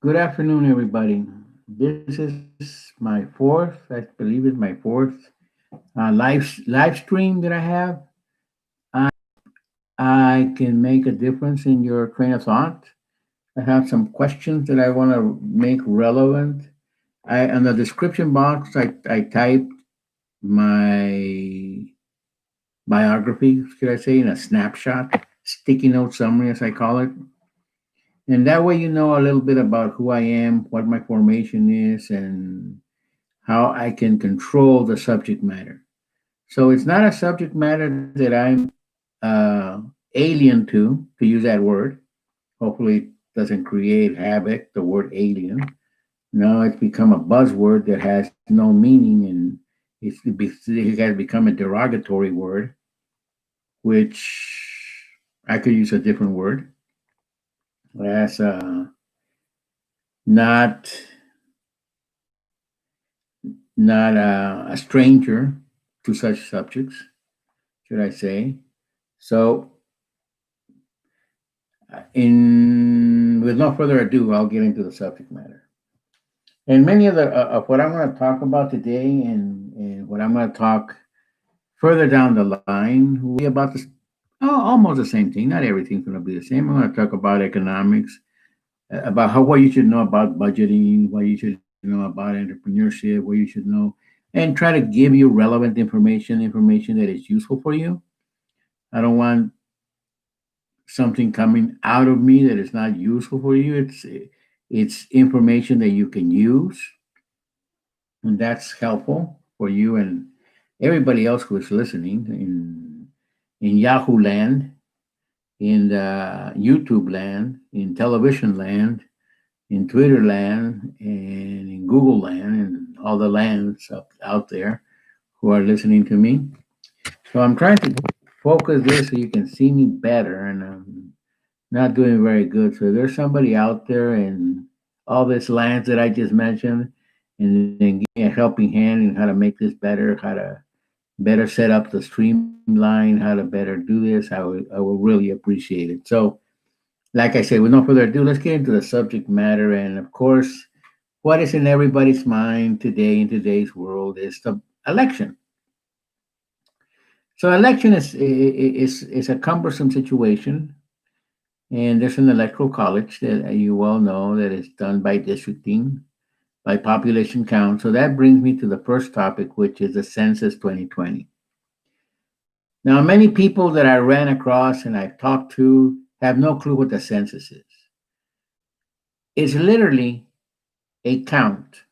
Good afternoon, everybody. This is my fourth, I believe it's my fourth live stream that I have. I can make a difference in your train of thought. I have some questions that I want to make relevant. I in the description box, I typed my biography, should I say, in a snapshot, sticky note summary, as I call it. And that way, you know a little bit about who I am, what my formation is, and how I can control the subject matter. So it's not a subject matter that I'm alien to use that word. Hopefully, it doesn't create havoc, the word alien. No, it's become a buzzword that has no meaning, and it has become a derogatory word, which I could use a different word as not not a stranger to such subjects, should I say? So, in with no further ado, I'll get into the subject matter. And many of the of what I'm going to talk about today, and what I'm going to talk further down the line, will be about this almost the same thing. Not everything's going to be the same. I'm going to talk about economics, about how what you should know about budgeting, what you should know about entrepreneurship, what you should know, and try to give you relevant information that is useful for you. I don't want something coming out of me that is not useful for you. It's information that you can use, and that's helpful for you and everybody else who is listening in Yahoo land, in YouTube land, in television land, in Twitter land, and in Google land, and all the lands out there who are listening to me. So I'm trying to focus this so you can see me better, and not doing very good. So there's somebody out there in all this lands that I just mentioned, and then give me a helping hand in how to make this better, how to better set up the streamline, how to better do this. I will really appreciate it. So, like I said, with no further ado, let's get into the subject matter. And of course, what is in everybody's mind today in today's world is the election. So, election is a cumbersome situation. And there's an electoral college that you well know that is done by districting, by population count. So that brings me to the first topic, which is the Census 2020. Now, many people that I ran across and I've talked to have no clue what the census is. It's literally a count.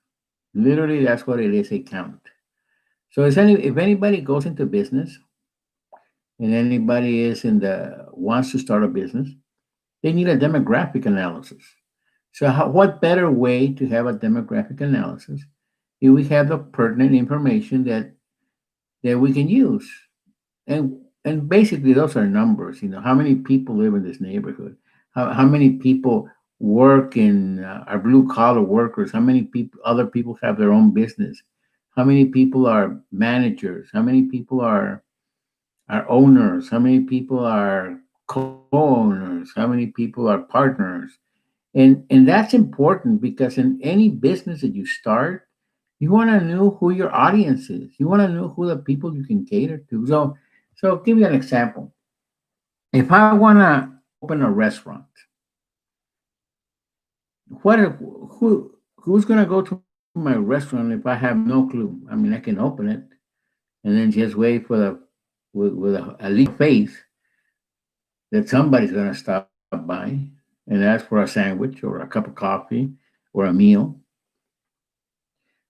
Literally, that's what it is, a count. So if anybody goes into business and anybody is in the wants to start a business, they need a demographic analysis. So, what better way to have a demographic analysis if we have the pertinent information that we can use? And basically, those are numbers. You know, how many people live in this neighborhood? How many people work in are blue collar workers? How many people other people have their own business? How many people are managers? How many people are owners? How many people are co-owners? How many people are partners? And that's important because in any business that you start, you want to know who your audience is. You want to know who the people you can cater to. So give you an example. If I want to open a restaurant, who's going to go to my restaurant if I have no clue? I mean, I can open it and then just wait for the with a leap of faith that somebody's going to stop by and ask for a sandwich or a cup of coffee or a meal.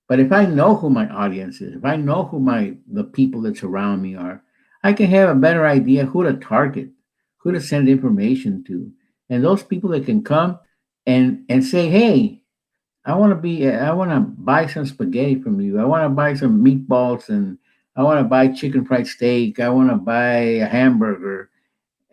But if I know who my audience is, if I know who my the people that surround me are, I can have a better idea who to target, who to send information to, and those people that can come and say, "Hey, I want to buy some spaghetti from you. I want to buy some meatballs, and I want to buy chicken fried steak. I want to buy a hamburger,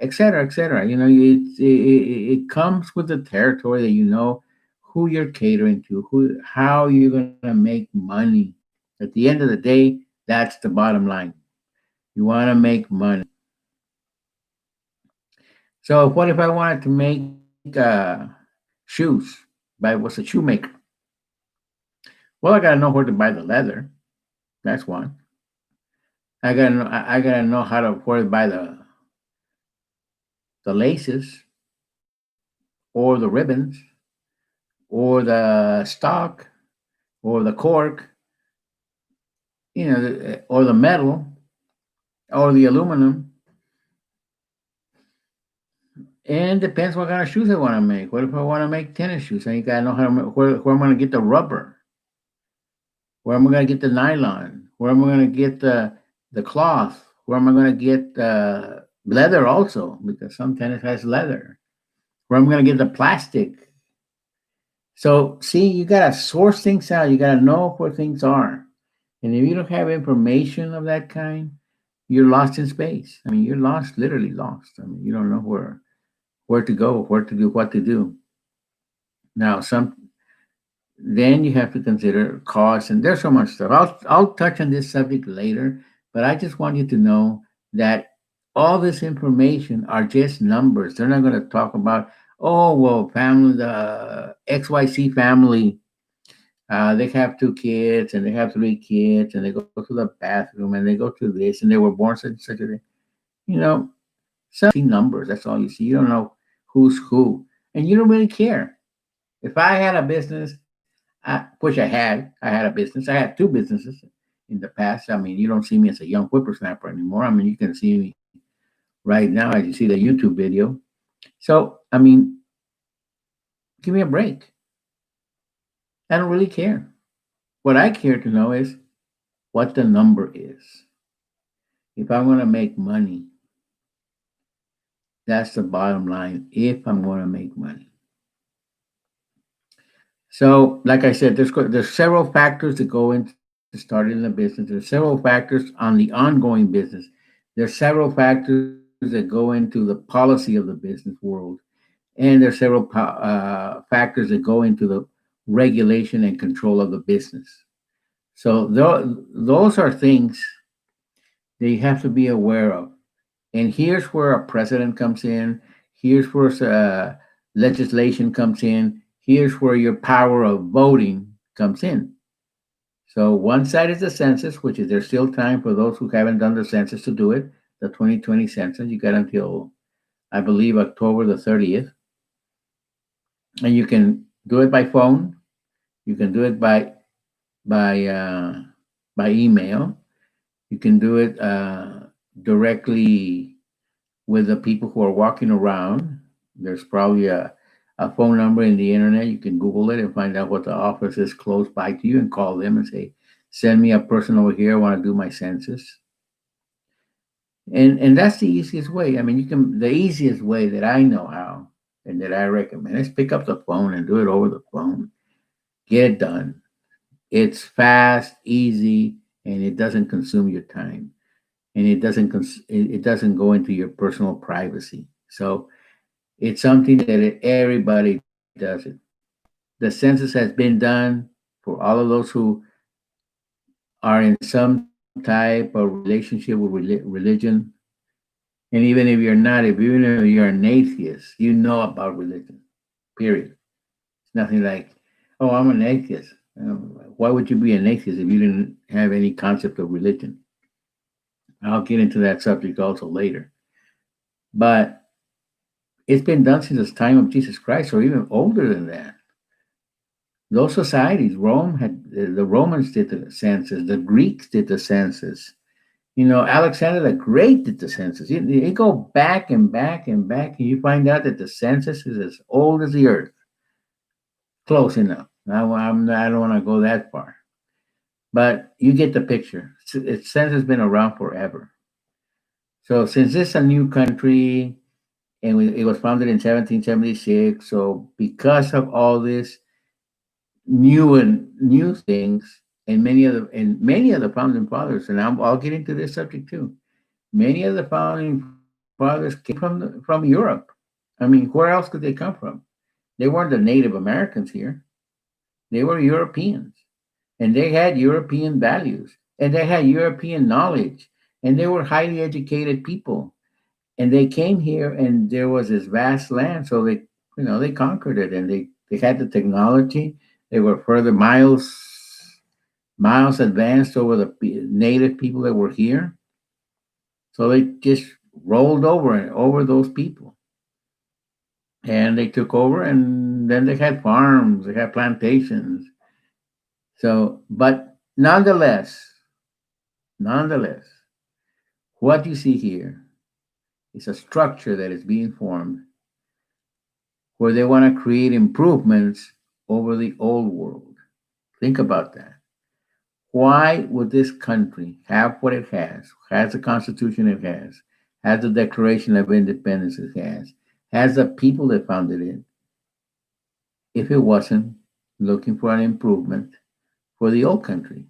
etc., etc." You know, it comes with the territory that you know who you're catering to, who how you're gonna make money. At the end of the day, that's the bottom line. You want to make money. So, what if I wanted to make shoes? was a shoemaker. Well, I gotta know where to buy the leather. That's one. I gotta know how to where to buy the laces or the ribbons or the stock or the cork, or the metal or the aluminum. And depends what kind of shoes I want to make. What if I want to make tennis shoes? I gotta know how to where I'm gonna get the rubber, where am I gonna get the nylon, where am I gonna get the cloth, where am I gonna get leather also because some tennis has leather. Where am I gonna get the plastic? So see, you gotta source things out. You gotta know where things are. And if you don't have information of that kind, you're lost in space. I mean, you're lost, literally lost. I mean, you don't know where to go, where to do, what to do. Now, then you have to consider cost, and there's so much stuff. I'll touch on this subject later, but I just want you to know that all this information are just numbers. They're not going to talk about, oh well, family, the XYC family, they have two kids and they have three kids and they go to the bathroom and they go to this and they were born such a day. You know, some see numbers. That's all you see. You don't know who's who, and you don't really care. If I had a business, which I had a business. I had two businesses in the past. I mean, you don't see me as a young whippersnapper anymore. I mean, you can see me right now as you see the YouTube video. So, I mean, give me a break. I don't really care. What I care to know is what the number is. If I want to make money, that's the bottom line. If I'm going to make money. So, like I said, there's several factors that go into starting the business. There's several factors on the ongoing business. There's several factors that go into the policy of the business world, and there's several factors that go into the regulation and control of the business. So those are things that you have to be aware of. And here's where a president comes in. Here's where legislation comes in. Here's where your power of voting comes in. So one side is the census, which is there's still time for those who haven't done the census to do it. The 2020 census, you got until I believe October the 30th, and you can do it by phone. You can do it by uh, by email. You can do it directly with the people who are walking around. There's probably a phone number in the internet. You can Google it and find out what the office is close by to you and call them and say, send me a person over here. I want to do my census. And that's the easiest way. I mean, the easiest way that I know how and that I recommend is pick up the phone and do it over the phone. Get it done. It's fast, easy, and it doesn't consume your time. And it doesn't go into your personal privacy. So it's something that everybody does it. The census has been done for all of those who are in some type of relationship with religion. And even if you're not, if even if you're an atheist, you know about religion. Period. It's nothing like, oh, I'm an atheist. Why would you be an atheist if you didn't have any concept of religion? I'll get into that subject also later. But it's been done since the time of Jesus Christ, or even older than that. Those societies, Rome had the Romans did the census, the Greeks did the census. Alexander the Great did the census. You go back and back and back, and you find out that the census is as old as the earth. Close enough. I don't want to go that far, but you get the picture. Census has been around forever. So since it's a new country, and it was founded in 1776, so because of all this new things, and many of the founding fathers, and I'll get into this subject too. Many of the founding fathers came from Europe. I mean, where else could they come from? They weren't the Native Americans here. They were Europeans, and they had European values, and they had European knowledge, and they were highly educated people. And they came here, and there was this vast land, so they conquered it, and they They had the technology. They were further miles advanced over the native people that were here. So they just rolled over those people, and they took over, and then they had farms, they had plantations. So, but nonetheless, what you see here is a structure that is being formed where they want to create improvements over the old world. Think about that. Why would this country have what it has the Constitution it has the Declaration of Independence it has the people that founded it, if it wasn't looking for an improvement for the old country?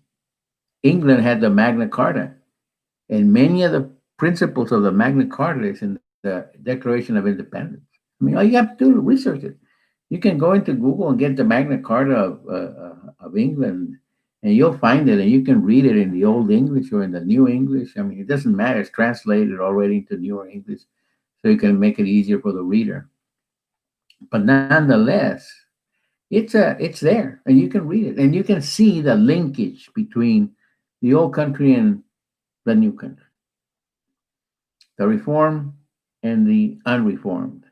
England had the Magna Carta, and many of the principles of the Magna Carta is in the Declaration of Independence. I mean, all you have to do is research it. You can go into Google and get the Magna Carta of England, and you'll find it, and you can read it in the Old English or in the New English. I mean, it doesn't matter; it's translated already into newer English, so you can make it easier for the reader. But nonetheless, it's there, and you can read it, and you can see the linkage between the old country and the new country, the reform and the unreformed,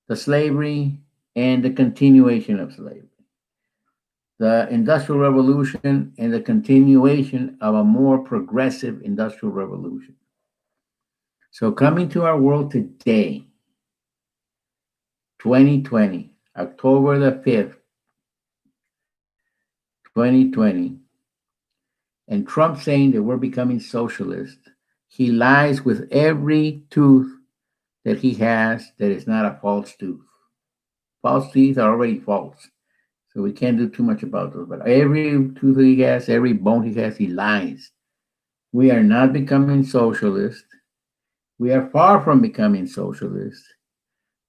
the slavery and the continuation of slavery, the Industrial Revolution and the continuation of a more progressive Industrial Revolution. So, coming to our world today, 2020, October the 5th, 2020, and Trump saying that we're becoming socialist, he lies with every tooth that he has that is not a false tooth. False teeth are already false. So we can't do too much about those. But every tooth he has, every bone he has, he lies. We are not becoming socialist. We are far from becoming socialist,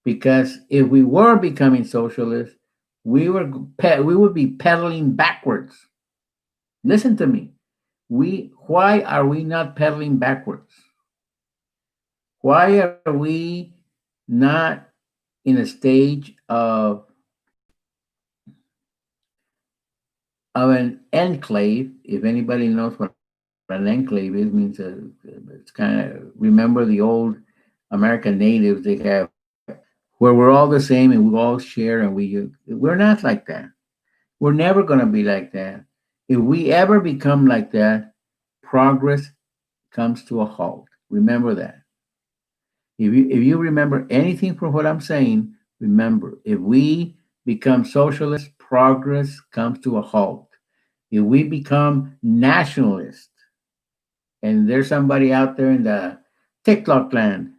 because if we were becoming socialist, we would be pedaling backwards. Listen to me. Why are we not pedaling backwards? Why are we not in a stage of an enclave? If anybody knows what an enclave is, means it's kind of, remember the old American natives, they have where we're all the same and we all share, and we're not like that. We're never going to be like that. If we ever become like that, progress comes to a halt. Remember that. If you remember anything from what I'm saying, remember, if we become socialist, progress comes to a halt. If we become nationalist, and there's somebody out there in the TikTok land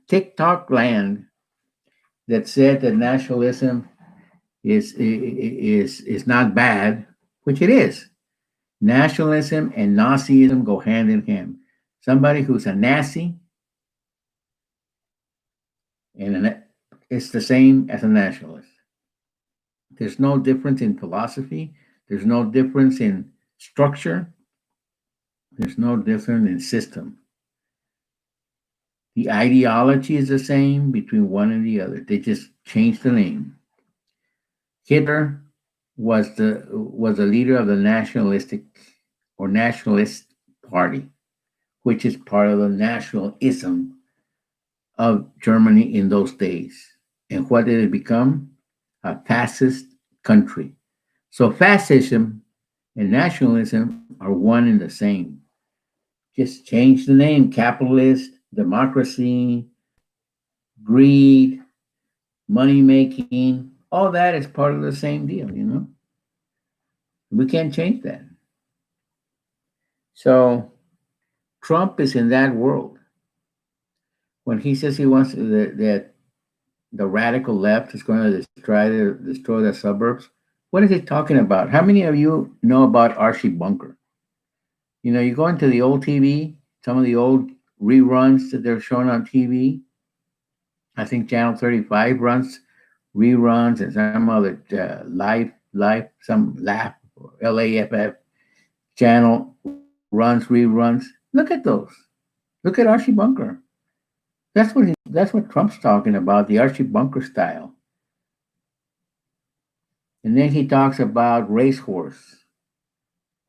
that said that nationalism is not bad, which it is. Nationalism and Nazism go hand in hand. Somebody who's a Nazi it's the same as a nationalist. There's no difference in philosophy. There's no difference in structure. There's no difference in system. The ideology is the same between one and the other. They just changed the name. Hitler was the leader of the nationalistic or nationalist party, which is part of the nationalism of Germany in those days. And what did it become? A fascist country. So fascism and nationalism are one and the same. Just change the name: capitalist, democracy, greed, money making. All that is part of the same deal. We can't change that. So Trump is in that world. When he says he wants that the radical left is going to destroy the suburbs, what is he talking about? How many of you know about Archie Bunker? You go into the old TV, some of the old reruns that they're showing on TV. I think Channel 35 runs reruns, and some other some Laugh or LAFF channel runs reruns. Look at those. Look at Archie Bunker. That's what Trump's talking about, the Archie Bunker style. And then he talks about racehorse,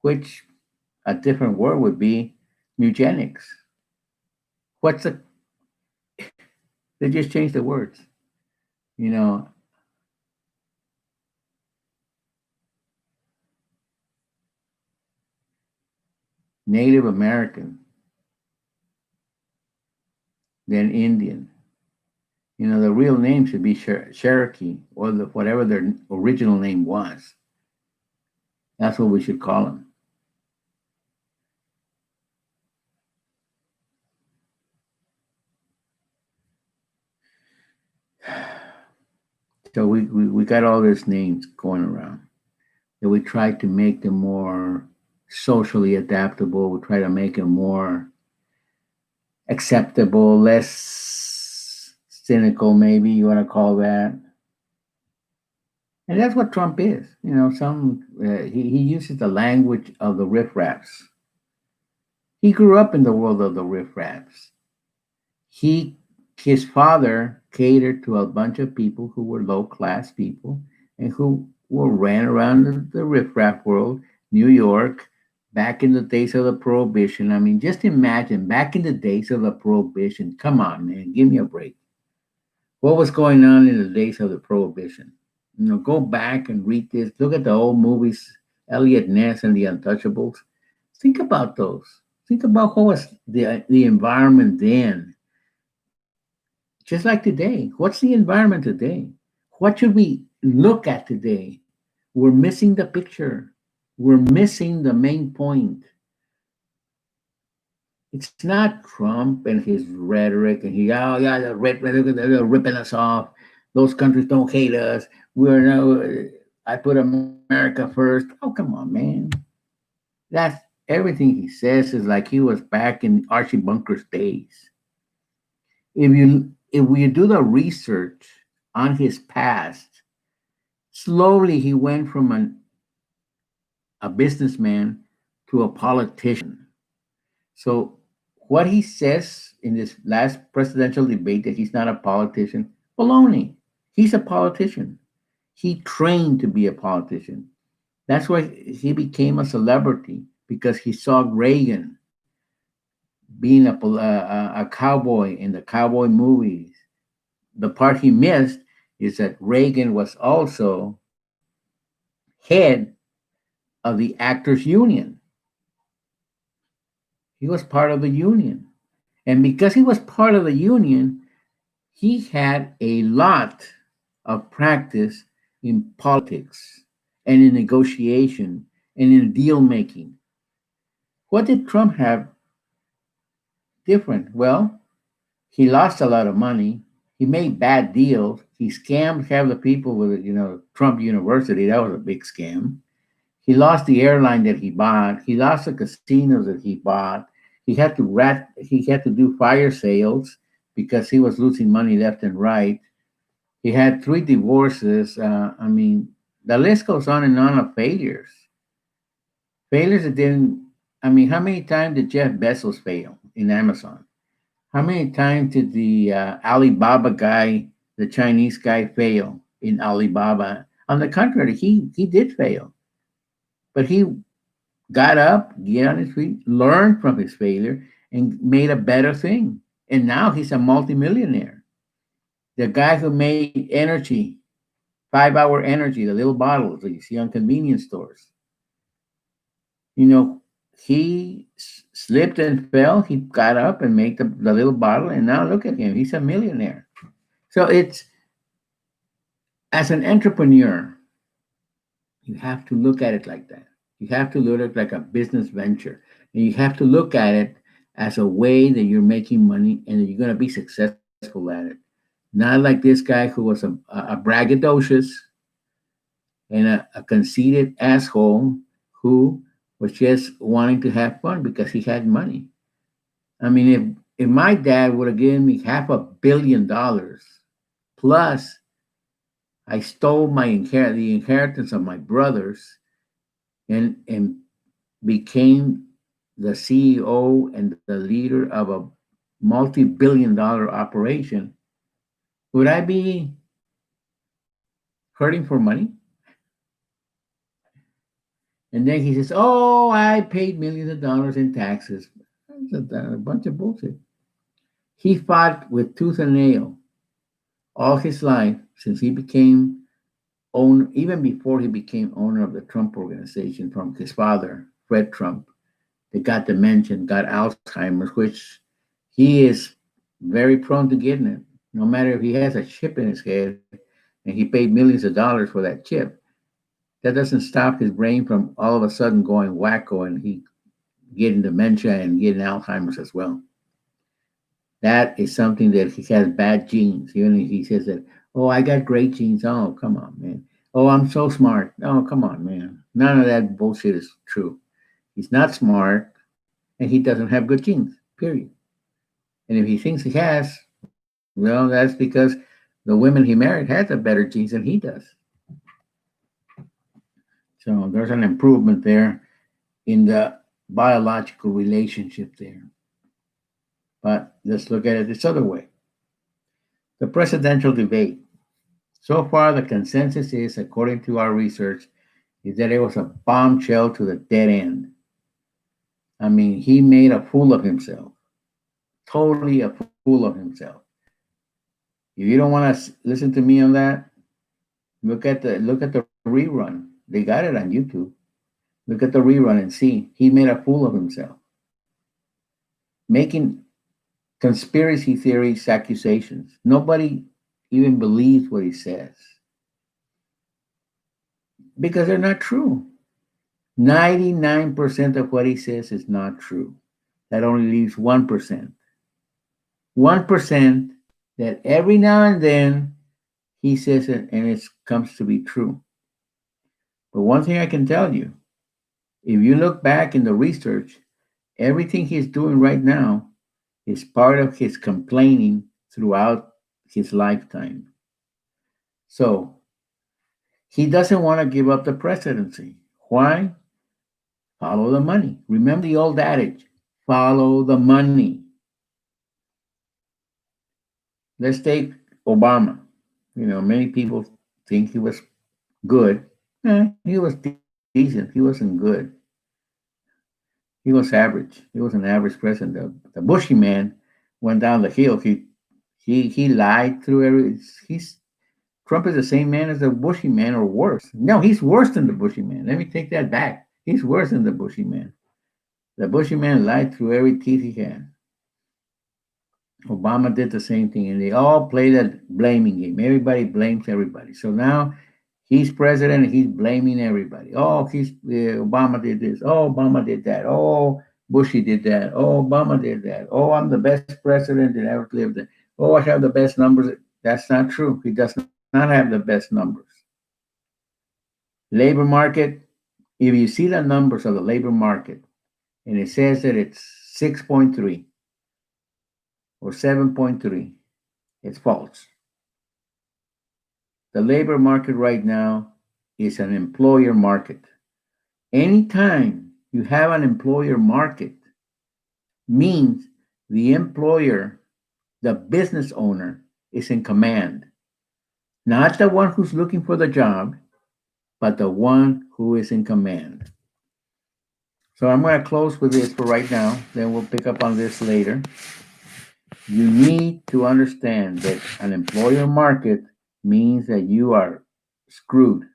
which a different word would be eugenics. What's the, they just changed the words, you know, Native American, then Indian. The real name should be Cherokee or whatever their original name was. That's what we should call them. So we got all these names going around. And we try to make them more socially adaptable. We try to make them more acceptable, less cynical, maybe you want to call that. And that's what Trump is. He uses the language of the riffraffs. He grew up in the world of the riffraffs. He his father catered to a bunch of people who were low class people and who were ran around the riffraff world, New York, back in the days of the prohibition. I mean, just imagine back in the days of the prohibition. Come on, man, give me a break. What was going on in the days of the prohibition? Go back and read this. Look at the old movies, Elliot Ness and the Untouchables. Think about those. Think about what was the environment then. Just like today. What's the environment today? What should we look at today? We're missing the picture. We're missing the main point. It's not Trump and his rhetoric and oh yeah, the rhetoric, they're ripping us off. Those countries don't hate us. We're no, I put America first. Oh, come on, man. That's everything he says is like he was back in Archie Bunker's days. If we do the research on his past, slowly he went from a businessman to a politician. So what he says in this last presidential debate that he's not a politician, baloney. He's a politician. He trained to be a politician. That's why he became a celebrity because he saw Reagan being a cowboy in the cowboy movies. The part he missed is that Reagan was also head of the Actors Union. He was part of the union. And because he was part of the union, he had a lot of practice in politics and in negotiation and in deal making. What did Trump have different? Well, he lost a lot of money. He made bad deals. He scammed half the people with, Trump University. That was a big scam. He lost the airline that he bought. He lost the casinos that he bought. He had to do fire sales because he was losing money left and right. He had three divorces. I mean, the list goes on and on of failures. Failures that didn't. I mean, how many times did Jeff Bezos fail in Amazon? How many times did the Alibaba guy, the Chinese guy, fail in Alibaba? On the contrary, he did fail, but he got up, get on his feet, learned from his failure, and made a better thing. And now he's a multimillionaire. The guy who made energy, 5 Hour Energy, the little bottles that you see on convenience stores, you know, he slipped and fell. He got up and made the little bottle, and now look at him. He's a millionaire. So it's as an entrepreneur, you have to look at it like that. You have to look at it like a business venture. And you have to look at it as a way that you're making money and that you're going to be successful at it. Not like this guy who was a braggadocious and a conceited asshole who was just wanting to have fun because he had money. I mean, if my dad would have given me $500 million plus I stole the inheritance of my brothers and became the CEO and the leader of a multi-billion-dollar operation, would I be hurting for money? And then he says, "Oh, I paid millions of dollars in taxes." That's a bunch of bullshit. He fought with tooth and nail all his life since he became owner, even before he became owner of the Trump organization from his father, Fred Trump, that got dementia, got Alzheimer's, which he is very prone to getting it. No matter if he has a chip in his head and he paid millions of dollars for that chip, that doesn't stop his brain from all of a sudden going wacko and he getting dementia and getting Alzheimer's as well. That is something that he has bad genes. Even if he says that, oh, I got great genes. Oh, come on, man. Oh, I'm so smart. Oh, come on, man. None of that bullshit is true. He's not smart and he doesn't have good genes, period. And if he thinks he has, well, that's because the women he married had the better genes than he does. So there's an improvement there in the biological relationship there. But let's look at it this other way. The presidential debate. So far, the consensus is, according to our research, is that it was a bombshell to the dead end. I mean, he made a fool of himself, totally a fool of himself. If you don't want to listen to me on that, look at the rerun. They got it on YouTube. Look at the rerun and see he made a fool of himself, making conspiracy theories accusations. Nobody even believes what he says because they're not true. 99% of what he says is not true. That only leaves 1%. 1% that every now and then he says it and it comes to be true. But one thing I can tell you, if you look back in the research, everything he's doing right now is part of his complaining throughout his lifetime. So he doesn't want to give up the presidency. Why? Follow the money. Remember the old adage, follow the money. Let's take Obama. Many people think he was good. He was decent. He wasn't good. He was average. He was an average president. The Bushy man went down the hill. He lied through every. He's Trump is the same man as the Bushy man or worse. No, he's worse than the Bushy man. Let me take that back. He's worse than the Bushy man. The Bushy man lied through every teeth he had. Obama did the same thing, and they all play that blaming game. Everybody blames everybody. So now he's president, and he's blaming everybody. Oh, Obama did this. Oh, Obama did that. Oh, Bushy did that. Oh, Obama did that. Oh, I'm the best president that ever lived. Oh, I have the best numbers. That's not true. He does not have the best numbers. Labor market. If you see the numbers of the labor market, and it says that it's 6.3 or 7.3, it's false. The labor market right now is an employer market. Anytime you have an employer market, means the employer, the business owner, is in command. Not the one who's looking for the job, but the one who is in command. So I'm going to close with this for right now. Then we'll pick up on this later. You need to understand that an employer market means that you are screwed.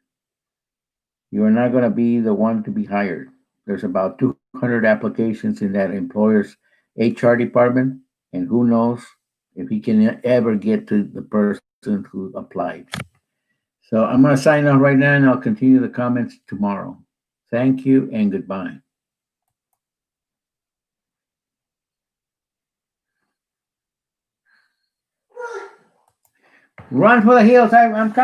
You are not going to be the one to be hired. There's about 200 applications in that employer's HR department, and who knows if he can ever get to the person who applied. So I'm going to sign off right now, and I'll continue the comments tomorrow. Thank you and goodbye. Run for the hills. I'm coming.